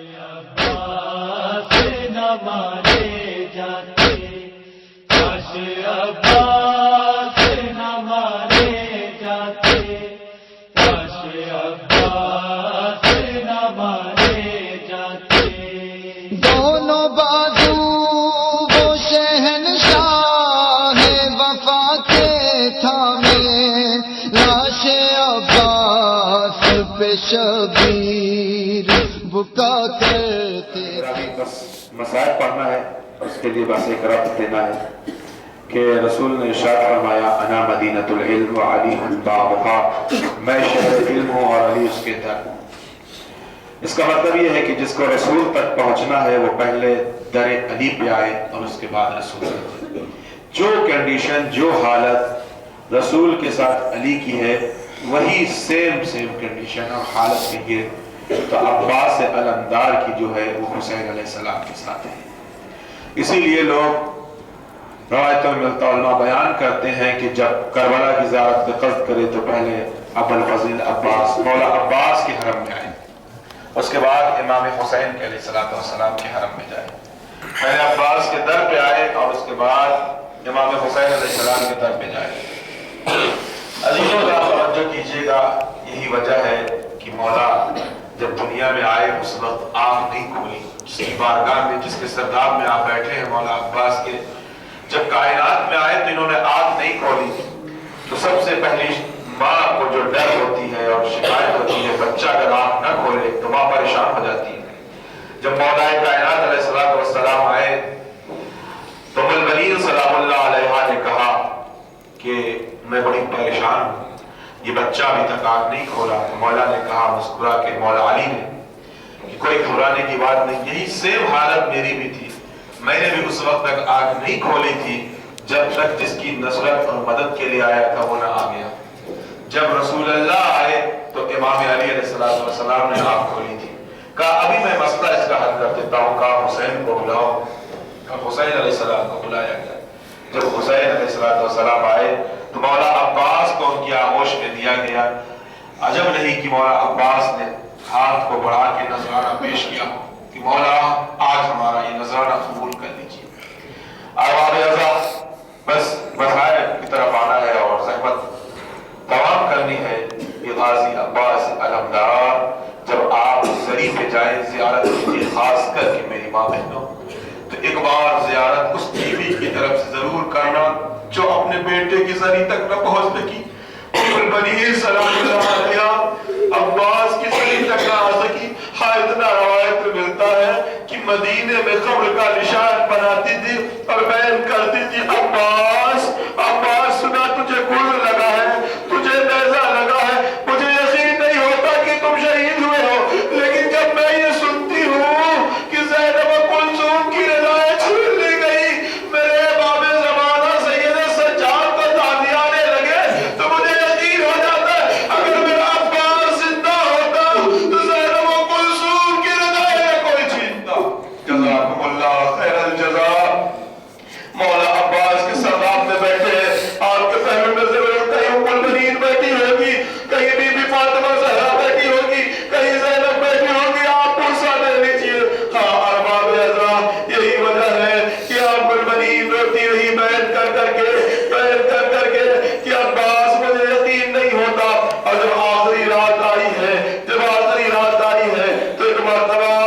عباس نہ مارے جاتے، کاش عباس نہ مارے جاتے، کاش عباس نہ مارے جاتے۔ دونوں بازو وہ شہنشاہ وفا کے تھامے، لاش عباس پہ شبیر بکا کرتے۔ ابھی بس مسائل پڑھنا ہے، اس کے لیے بس ایک ربط دینا ہے کہ رسول نے ارشاد فرمایا انا مدینۃ العلم وعلی بابھا، میں شہر علم ہوں اور علی اس کے در۔ اس کا مطلب یہ ہے کہ جس کو رسول تک پہنچنا ہے وہ پہلے در علی پہ آئے اور اس کے بعد رسول تک۔ جو کنڈیشن، جو حالت رسول کے ساتھ علی کی ہے وہی سیم کنڈیشن اور حالت کہیے تو عباس علمدار کی جو ہے وہ حسین علیہ السلام کے ساتھ ہے۔ اسی لیے لوگ روایتوں میں ملتا علماء بیان کرتے ہیں کہ جب کربلا کی زیارت کا قصد کرے تو پہلے ابوالفضل عباس مولا عباس کے حرم میں آئے، اس کے بعد امام حسین کے علیہ السلام کے حرم میں جائے۔ پہلے عباس کے در پہ آئے اور اس کے بعد امام حسین علیہ السلام کے در پہ جائے۔ عزیزوں ذرا توجہ کیجیے گا، یہی وجہ ہے کہ مولا جب دنیا میں آئے اس وقت آنکھ نہیں کھولی، جس کی بارگاہ میں، جس کے سرداب میں آپ بیٹھے ہیں مولا عباس کے، جب کائنات میں آئے تو انہوں نے آنکھ نہیں کھولی۔ تو سب سے پہلی ماں کو جو ڈر ہوتی ہے اور شکایت ہوتی ہے بچہ اگر آنکھ نہ کھولے تو ماں پریشان ہو جاتی ہے۔ جب مولا کائنات علیہ السلام آئے تو ام البنین سلام اللہ علیہا نے کہا کہ میں بڑی پریشان ہوں، یہ بچہ ابھی تک آنکھ نہیں کھولا۔ تو مولا نے کہا مسکرا کے مولا علی نے کہ کوئی گھبرانے کی بات نہیں، یہی سیم حالت میری بھی تھی، میں نے بھی اس وقت تک آنکھ نہیں کھولی تھی جب تک جس کی نصرت اور مدد کے لیے آیا تھا وہ نہ آ گیا۔ جب رسول اللہ آئے تو امام علی علیہ السلام نے آنکھ کھولی تھی۔ کہا ابھی میں مسئلہ اس کا حل کر دیتا ہوں، کہا حسین کو بلاؤ۔ حسین علیہ السلام کو بلایا گیا۔ جب حسین علیہ السلام آئے تو مولا عباس کو ان کی آغوش میں دیا گیا۔ عجب نہیں کہ مولا عباس نے ہاتھ کو بڑھا کے نذرانہ پیش کیا کہ مولا آج ہمارا یہ نذرانہ قبول کر لیجیے۔ ارباب رضا بس مسائل کی طرف آنا ہے اور زحمت تمام کرنی ہے۔ یہ غازی عباس علمدار جب آپ زری پہ جائیں زیارت کیجیے، خاص کر کے میری ماں بہنوں تو ایک بار زیارت اس بیوی کی طرف سے ضرور کرنا جو اپنے بیٹے کی زری تک نہ پہنچ سکی۔ ام البنین سلام اللہ علیہا عباس کی زری تک نہ آ سکی۔ ہاں اتنا روایت میں ملتا ہے کہ مدینے میں قبر کا نشان بناتی تھی اور بیان کرتی تھی عباس عباس سنا تجھے گل لگا ہے، تجھے نیزہ لگا ہے، مجھے یقین نہیں ہوتا کہ تم شہید ہوئے ہو، لیکن جب میں یہ سنتی ہوں کہ زینب کلثوم کی رضائیں چھین لی گئی، میرے باب زمانہ سید سجاد کو تعزیے آنے لگے تو مجھے یقین ہو جاتا ہے اگر میرا عباس زندہ ہوتا تو زینب کلثوم کی رضائیں کوئی چھینتا۔ جزاکم اللہ خیر الجزا۔ مولا عباس کے سرداب میں بیٹھے ہیں، آپ کے پہلو میں ضرور کہیں ام البنین بیٹھی ہوگی، کہیں بی بی فاطمہ زہرا بیٹھی ہوگی، کہیں زینب بیٹھی ہوگی، آپ پرسہ دے لیجیے۔ ہاں ارباب عزرا یہی وجہ ہے کہ ام البنین روتی رہی بیٹھ کر کر کے کہ عباس مجھے یقین نہیں ہوتا۔ اور جب آخری رات آئی ہے تو ایک مرتبہ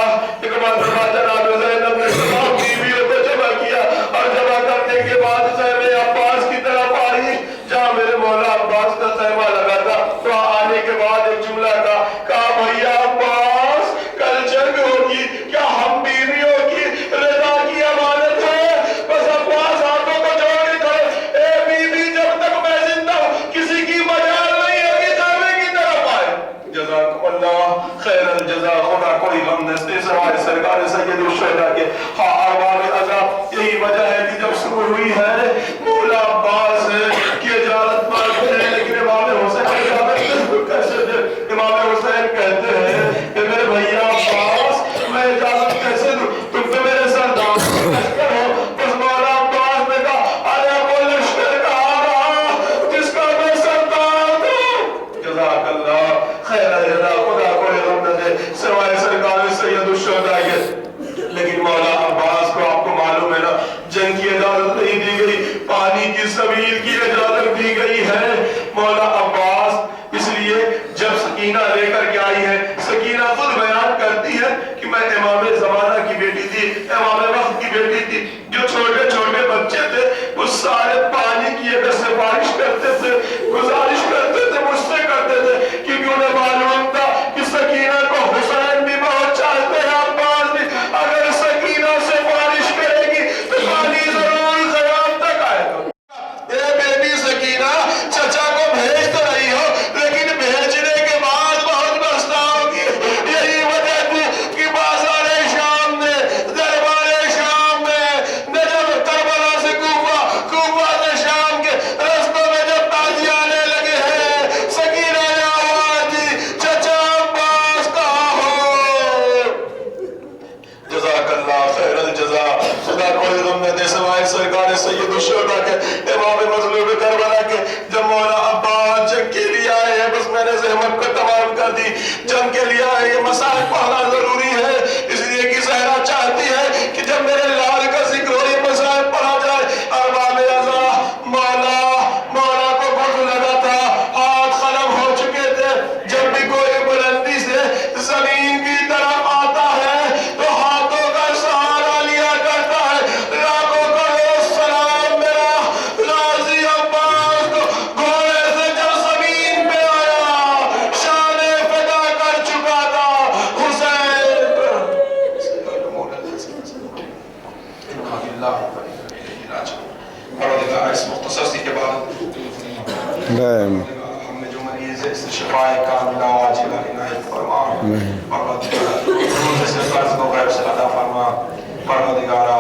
جناب زینب نے تمام بیویوں کو جمع کیا اور جمع کرنے کے بعد خیمے عباس کی طرف آئی جہاں میرے مولا عباس کا خیمہ لگا تھا۔ وہاں آنے کے بعد ایک جملہ کہا بھیا عباس کل جنگ ہوگی، کیا ہم بیویوں کی رضا کی امانت ہے؟ بس عباس ہاتھوں کو جوڑ کے کہو اے بی بی جب تک میں زندہ ہوں کسی کی مجال نہیں ہوگی خیمے کی طرف آئے۔ جزاکم اللہ خیر الجزا۔ خدا کوئی غم نستے سوائے سرکار سید الشہداء کے۔ ہاں ارباب عزا یہی وجہ ہے کہ جب شروع ہوئی ہے مولا عباس کی اجازت مانگتے ہیں، لیکن امام حسین امام حسین کہتے ہیں کہ میرے بھیا عباس میں اجازت کیسے دوں، تم تو میرے سردار لشکر ہو۔ بس مولا عباس نے کہا ارے وہ لشکر کا آقا جس کا میں سردار ہوں۔ جزاک اللہ خیر الجزا۔ خدا کوئی غم نہ دے سوائے سرکار سید الشہداء میں امام زمانہ کی بیٹی تھی، امام وقت کی بیٹی تھی، جو چھوٹے چھوٹے بچے تھے وہ سارے پانی کی اگر سفارش کرتے تھے، گزارش کرتے تھے، مجھ سے کرتے تھے، کیونکہ انہیں معلوم تھا کہ سکینہ کو حسین بھی بہت چاہتے ہیں، عباس بھی، اگر سکینہ سفارش کرے گی تو پانی ضرور خیام تک آئے گا۔ اے بیٹی سکینہ، چچا کو بھیج تو رہی ہو لیکن بھیجنے کے بعد بہت پچھتاؤ گی، یہی وجہ تھی کہ بازار شام میں، دربار شام میں، نجف کربلا سے کوفہ، کوفہ سے شام کے رستوں میں جب تازی آنے لگے ہیں، سکینہ نے آواز دی، چچا عباس کہاں ہو؟ جزاک اللہ خیر الجزا، خدا کوئی غم نہ دے سوائے سرکار سید الشہداء کے، امام مظلوم کربلا کے۔ جب مولا عباس جنگ کے لیے آئے ہیں، بس میں نے زحمت کو تمام کر دی، جنگ کے لیے آئے یہ مسائل پڑھنا ضروری ہے، اس لیے کہ زہرا چاہتی ہے کہ جب میرے لال کا ذکر ہو یہ مسائل پڑھا جائے۔ ارباب رضا مولا کو بہت لگا تھا، ہاتھ قلم ہو چکے تھے، جب بھی کوئی بلندی سے زمین کی طرف آتا ہے تو ہاتھوں کا سہارا لیا کرتا ہے۔ لاکھوں کروڑ سلام میرا غازی عباس کو، گھوڑے سے جب زمین پہ آیا شان فدا کر چکا تھا حسین۔ پروردگار اس مختصر سی عبادت ہم نے جو مریض ہے اس شفاء کاملہ عاجلہ عنایت فرما، پروردگار روز سے قرض کو غیب سے عطا فرما، پروردگارا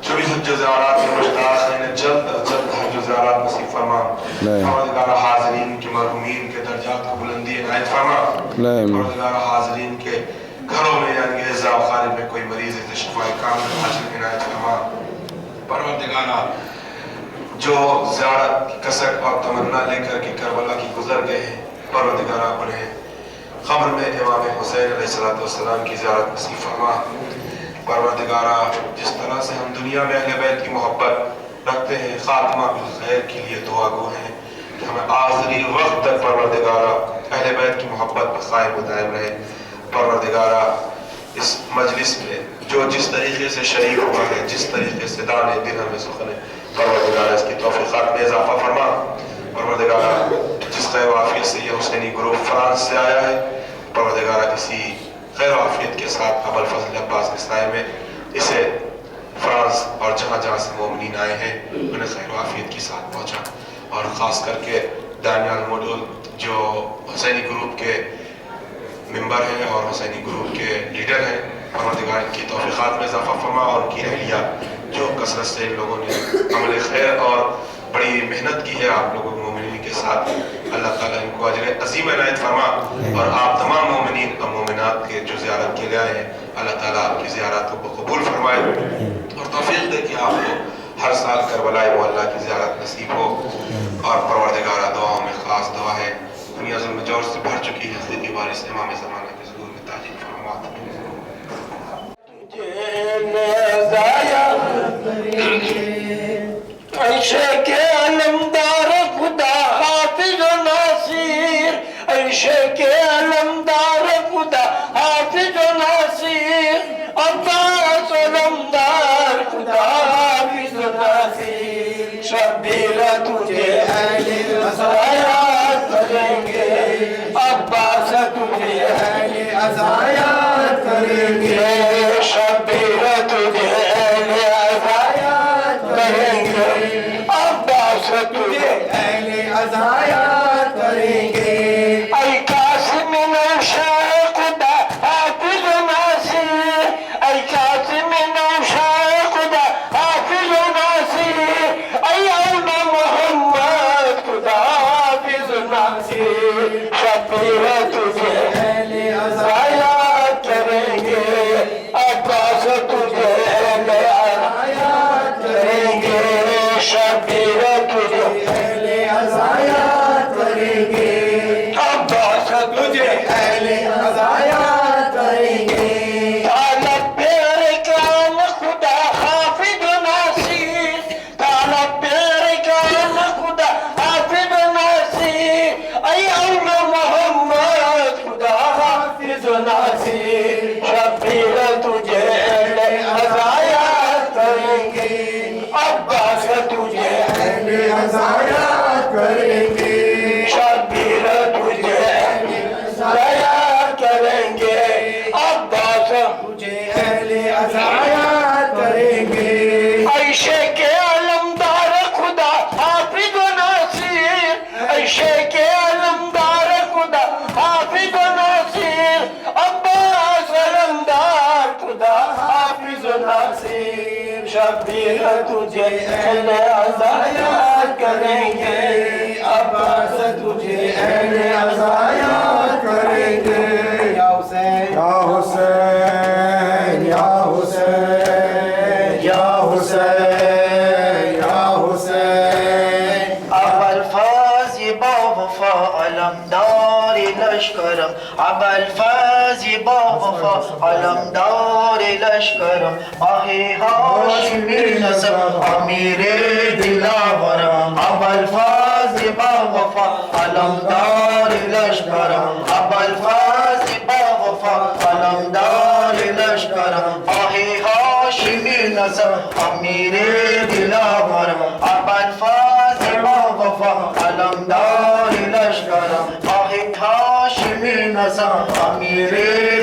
جو بھی حج زیارات کے مشتاق ہیں انہیں جلد از جلد حج زیارات نصیب فرما، پروردگارا حاضرین کے مرحومین کے درجات کو بلندی عنایت فرما، پروردگارا حاضرین کے گھروں میں یعنی اعزاء و خارج میں کوئی مریض ہے تو شفاء کاملہ عاجلہ عنایت فرما، پروردگارا جو زیارت کی کسک اور تمنا لے کر کے کربلا کی گزر گئے ہیں، پروردگارا انہیں قبر میں امام حسین علیہ السلام کی زیارت نصیب فرما، پروردگارا جس طرح سے ہم دنیا میں اہل بیت کی محبت رکھتے ہیں، خاتمہ بالخیر کے لیے دعا گو ہیں کہ ہمیں آخری وقت تک پروردگارا اہل بیت کی محبت پر قائم و دائم رہے، پروردگارا اس مجلس میں جو جس طریقے سے شریک ہوا ہے، جس طریقے سے دانے دل ہمیں سخن ہے، پروردگارا اس کی توفیقات میں اضافہ فرما، پروردگارا جس خیر و عافیت سے یہ حسینی گروپ فرانس سے آیا ہے، پروردگارا اسی خیر و عافیت کے ساتھ ابو الفضل عباس نسائی میں اسے فرانس اور جہاں جہاں سے مومنین آئے ہیں انہیں خیر و عافیت کے ساتھ پہنچا، اور خاص کر کے دانیال موڈول جو حسینی گروپ کے ممبر ہیں اور حسینی گروپ کے لیڈر ہیں، پروردگار ان کی توفیقات میں اضافہ فرما، اور ان کی اہلیہ جو کثرت سے ان لوگوں نے عمل خیر اور بڑی محنت کی ہے آپ لوگوں مومنین کے ساتھ، اللہ تعالیٰ ان کو اجر عظیم عنایت فرما، اور آپ تمام مومنین اور مومنات کے جو زیارت کے لیے آئے ہیں اللہ تعالیٰ آپ کی زیارت کو قبول فرمائے اور توفیق دے کہ آپ کو ہر سال کربلا معلیٰ کی زیارت نصیب ہو، اور پروردگارہ دعاؤں میں خاص دعا ہے، دنیا ظلم جور سے بھر چکی ہے، حضرت وارث امام زمانہ کے ظہور میں تاجیل فرما۔ عیشے کے علمدار خدا حافظ و ناصر، عیشے کے علمدار خدا حافظ و ناصر، عباس علمدار خدا حافظ و ناصر، شبیر تجھے اہل عزایات کریں گے، عباس تجھے اہل عزایات کریں گے، شبیر تجھے اہل عزایات کریں گے، عباس تجھے اہل عزایات کریں گے، اے قاسم نوشاہ خدا حافظ و ناصر، اے قاسم نوشاہ خدا حافظ و ناصر، اے علم محمد خدا حافظ و ناصر، شبیر تجھے اہل عزایات کریں گے، عباس تجھے اہل عزایات کریں گے، شبیر تجھے اہل عزایات کریں گے، عباس کریں گے شبیر تجھے ضائع کریں گے عباس تجھے اہل عزایا کریں گے عائشہ کے علمدار خدا حافظ و ناصر عائشہ کے علمدار خدا حافظ و ناصر عباس علمدار خدا حافظ و ناصر شبیر تجھے اہل عزایا کریں گے عباس تجھے اہل عزایا کریں گے یا حسین یا حسین یا حسین یا حسین یا حسین ابا الفاظ با وفا علمدار لشکرم ابا الفاظ با وفا علمدار لشکرم ماہ ہاشمی نسب امیر دلاورم ابا الفاظ با وفا علمدار لشکرم ابا الفاظ با وفا علمدار لشکرم ماہ ہاشمی نسب امیر دلاورم ابا الفاظ با وفا علمدار لشکرم ماہ ہاشمی نسب امیر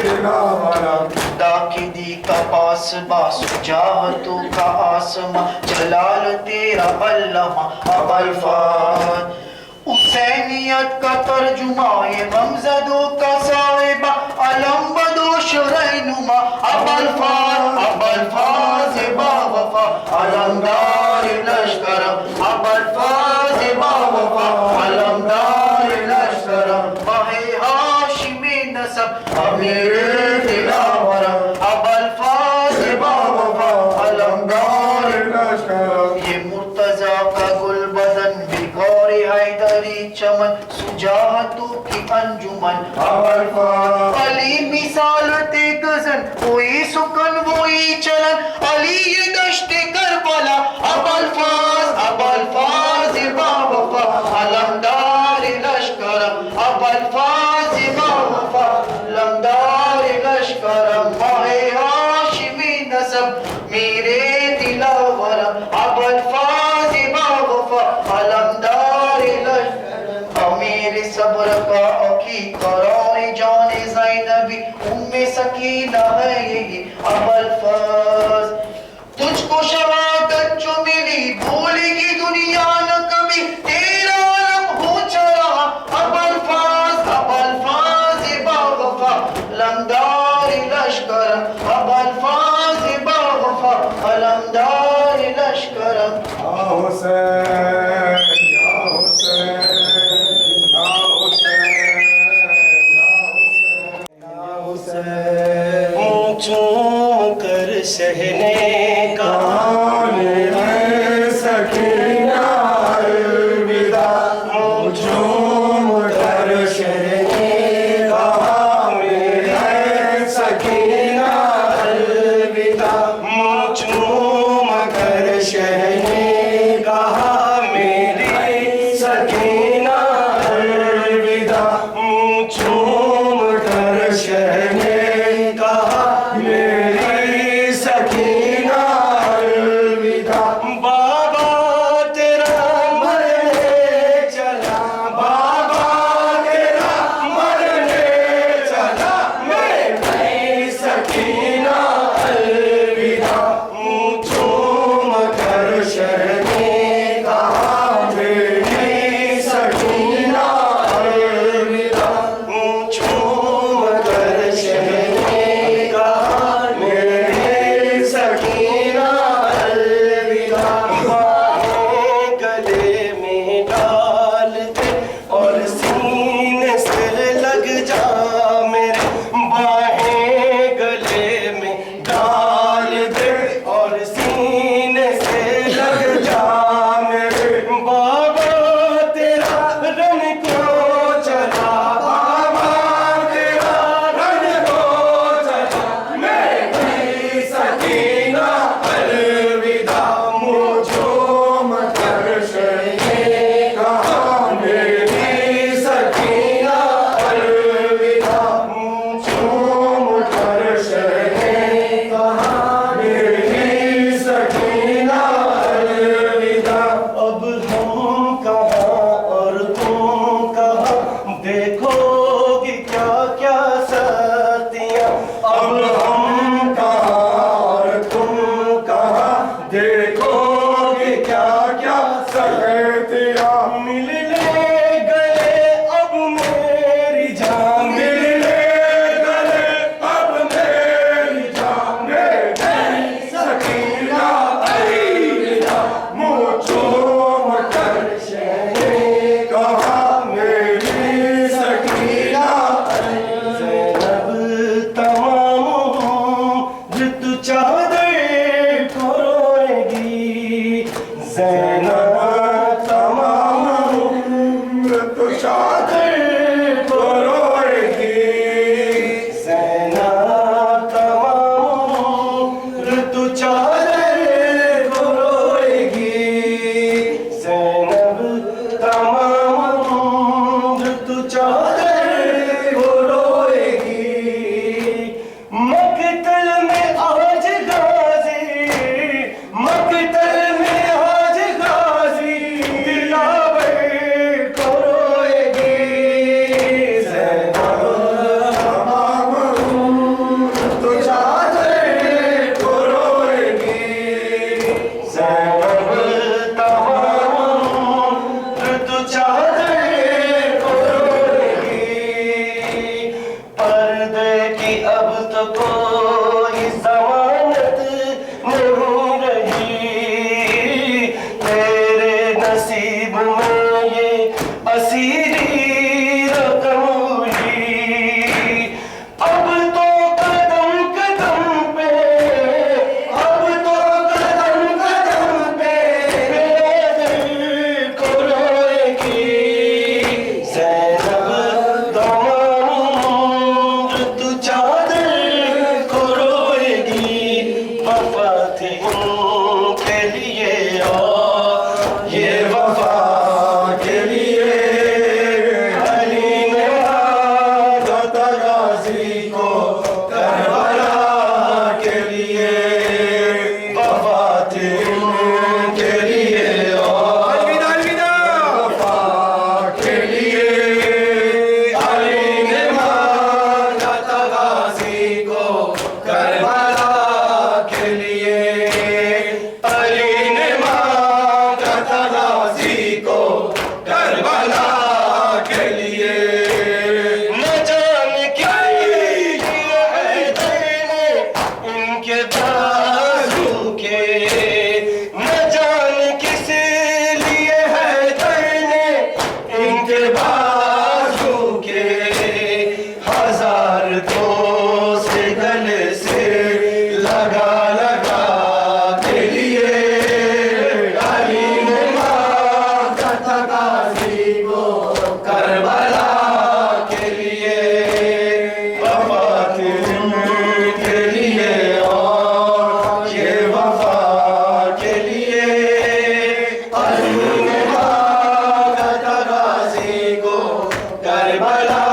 دلاورم داکی دی کا پاس با سجاہتو کا آسماں جلال تیرا علامہ ابا الفاظ حسینیت کا ترجمہ غمزدوں کا صاحبہ علم بدوش رہنما ابا الفاظ با وفا علمدار لشکرم ابا الفاظ با وفا علمدار لشکرم ماہ ہاشمی نسب امیر دلاورم ابا الفاظ با وفا علمدار لشکرم یہ مرتضی کا گل بدن بگور حیدری چمن سجاہتوں کی انجمن ابا الفاظ علی مثالت گزن وہی سکن وہی چلن علی یہ دشت کربلا ابا الفاظ با وفا علمدار لشکرم ابا الفاظ با وفا علمدار لشکرم ماہ ہاشمی نسب میرے دلاورم ابا الفاظ با وفا علمدار لشکرم امیر صبر کا عقی قرار جان زینبی ام سکینہ ہے یہی ابا الفاظ تجھ کو شہادت جو ملی بھولے گی دنیا نہ کبھی تیرا علم ہو چلا ابا الفاظ با وفا علمدار لشکرم ابا الفاظ با وفا علمدار لشکرم یا حسین یا حسین یا حسین یا حسین چوم کر سہنے کا سکینہ الوداع چوم کر سہنے کا سکینہ الوداع چوم کر سہنے کا میری سکینہ الوداع چوم کر سہنے کا میری سکینہ مقتل میں آج غازی، مقتل میں آج غازی، دلاور کو روئے گی زینب تمام تو چادر کو روئے گی، زینب تمام تو چادر کو روئے گی، پردے کی اب تو کوئی ضمانت نہیں رہی، تیرے نصیب میں یہ اسیری رقم ہوئی، اب تو قدم قدم پہ، اب تو قدم قدم پہ میرے دل کو روئے گی زینب تمام تو چادر کو روئے گی، وفا تھی ان کے لیے اور یہ وفا کے لیے علی نے مانا تھا غازی کو، کربلا کے لیے وفا تھی ان کے لیے اور وفا کے لیے علی نے مانا تھا غازی کو، کربلا کے لیے علی نے مانا تھا غازی کو، کربلا کے لیے نہ جانے کیا لیے ہے دینے ان کے بازو کے، نہ جانے کس لیے ہے دینے ان کے بازو کے، ہزار دوست گلے سے لگا لگا کے لیے علی نے مانا تھا غازی کو، کربلا کے لیے وفا تھی ان کے لیے اور یہ وفا کے لیے، علی نے مانا تھا غازی کو، کربلا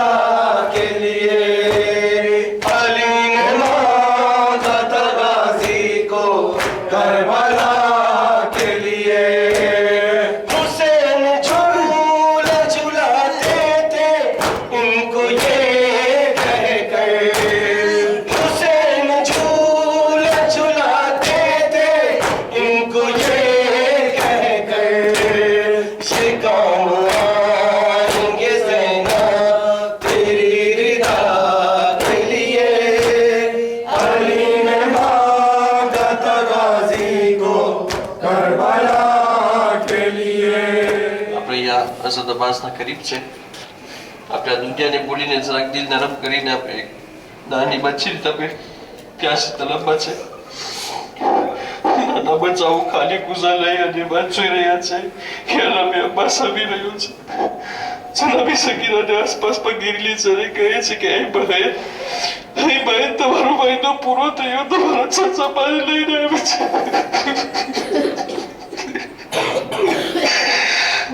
کے لیے علی نے مانگا تھا غازی کو کربلا کے لیے حسین جھولا جھلاتے تھے ان کو یہ کہہ کر، حسین جھولا جھلاتے تھے ان کو یہ کہہ کر، یہ کام آئیں گے زینب تیری رضا کے لیے، علی نے مانگا تھا غازی کو، کربلا کے لیے Apria Azad Abbas na Karibce. Apria dunia ne boli ne zrak dil naram kari ne apria dani bachil tape pyas talab bache. Na bachau khali guzar rahe ane bachoi rahe છે કે અમે અબ્બાસ આવી રહ્યો છે. જનાબી સગીરા ને આસપાસ પગીરેલી જરી કહે છે કે અહીં બહેન તમારો મહિનો પૂરો થયો તમારા ચાચા પાસે લઈને આવે છે.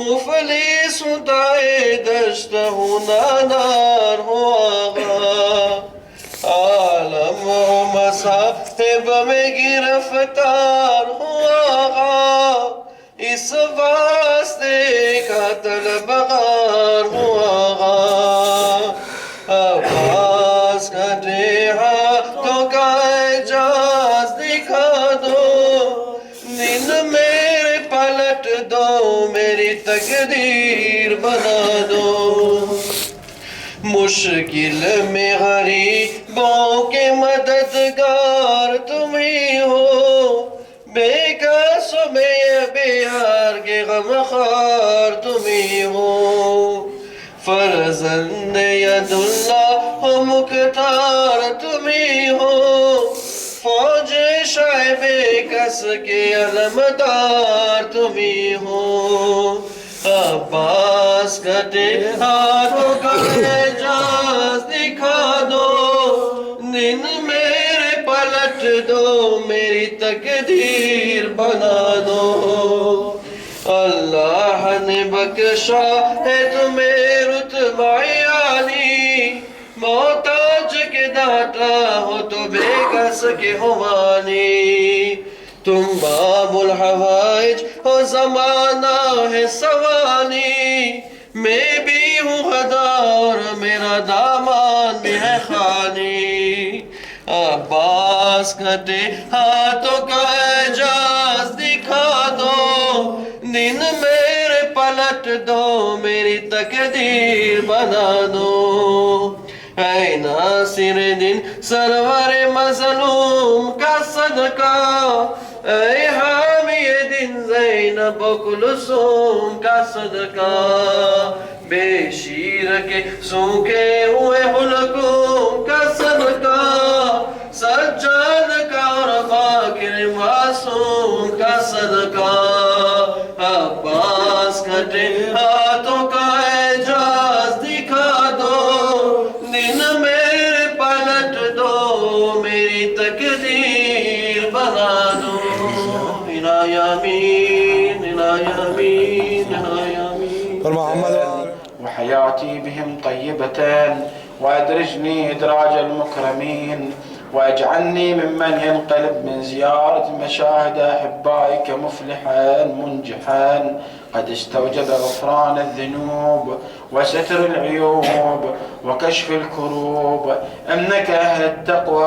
مفلس ہوں دائے دشت ہوں نادار ہوں آغا عالم و مصاحب میں گرفتار ہوں آغا اس واسطے کا طلبگار ہوں آغا عباس کا ہاتھوں کا اعجاز دکھا دو نیند میرے پلٹ دو میری تقدیر بنا دو مشکل میں غریبوں کے مددگار تم ہی ہو بے کس و بے یار کے غمخوار تم ہی ہو فرزند ید اللہ ہو مختار تم ہی ہو فوج شاہ بے کس کے علمدار تم ہی ہو عباس کٹے ہاتھوں کا اعجاز دکھا دو نیند میرے پلٹ دو میری تقدیر بنا دو اللہ نے بخشا ہے تمہیں رتبہ عالی محتاج کے داتا ہو تو بے کس کے ہوانی تم باب الحوائج ہو زمانہ ہے سوانی میں بھی ہوں غدا اور میرا دامان بھی ہے خانی عباس کٹے ہاتھوں کا اعجاز دکھا دو نیند میرے پلٹ دو میری تقدیر بنا دو اے ناصر دن سرور مظلوم کا صدقہ اے حامی دن زینب و کلثوم کا صدقہ بے شیر کے سوکھے ہوئے حلقوم کا صدقہ سجاد کا اور باقر معصوم کا صدقہ عباس کٹے ہاتھوں کا اعجاز دکھا دو دن میرے پلٹ دو میری تقدیر بنا دو الہی آمین اور محمد وحياتي بهم طيبة وأدرجني إدراج المكرمين واجعلني ممن ينقلب من زيارة مشاهد أحبائك مفلحا منجحا قد استوجب غفران الذنوب وستر العيوب وكشف الكروب إنك أهل التقوى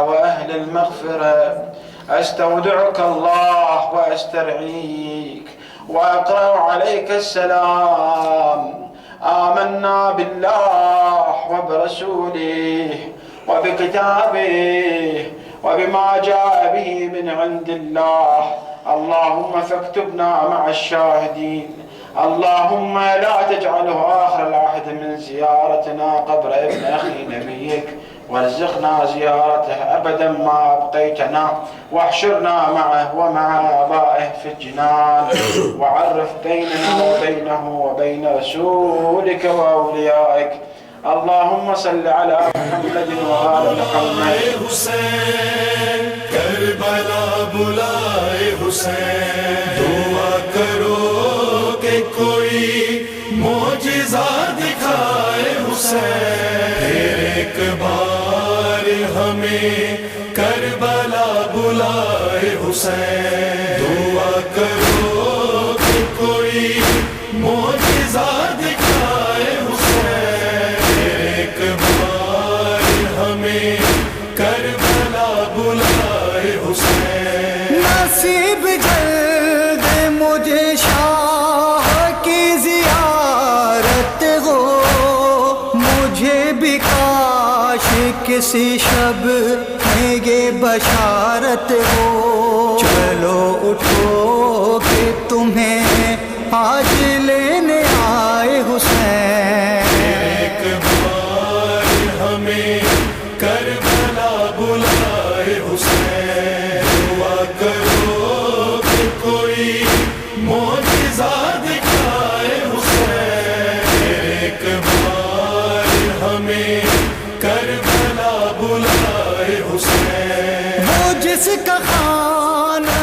وأهل المغفرة أستودعك الله وأسترعيك وأقرأ عليك السلام آمنا بالله وبرسوله وبكتابه وبما جاء به من عند الله اللهم فاكتبنا مع الشاهدين اللهم لا تجعله آخر العهد من زيارتنا قبر ابن أخي نبيك وارزقنا زيارته أبدا ما أبقيتنا واحشرنا معه ومع آبائه في الجنان وعرف بيننا وبينه وبين رسولك وأوليائك اللهم صل على محمد وآل محمد حسین کربلا بلائے حسین دعا کرو کہ کوئی معجزہ دکھائے حسین پھر ایک بار ہمیں کربلا بلائے حسین دعا کرو کہ کوئی معجزہ دکھائے حسین پھر ایک بار ہمیں کربلا بلائے حسین نصیب جلد مجھے شاہ کی زیارت ہو مجھے بھی کاش کسی شب میں یہ بشارت ہو چلو اٹھو کہ تمہیں آج لینے آئے حسین ایک بار ہمیں کربلا بلائے حسین دعا کرو کہ کوئی معجزہ دکھائے حسین ایک بار ہمیں کربلا بلائے حسین وہ جس کا خانہ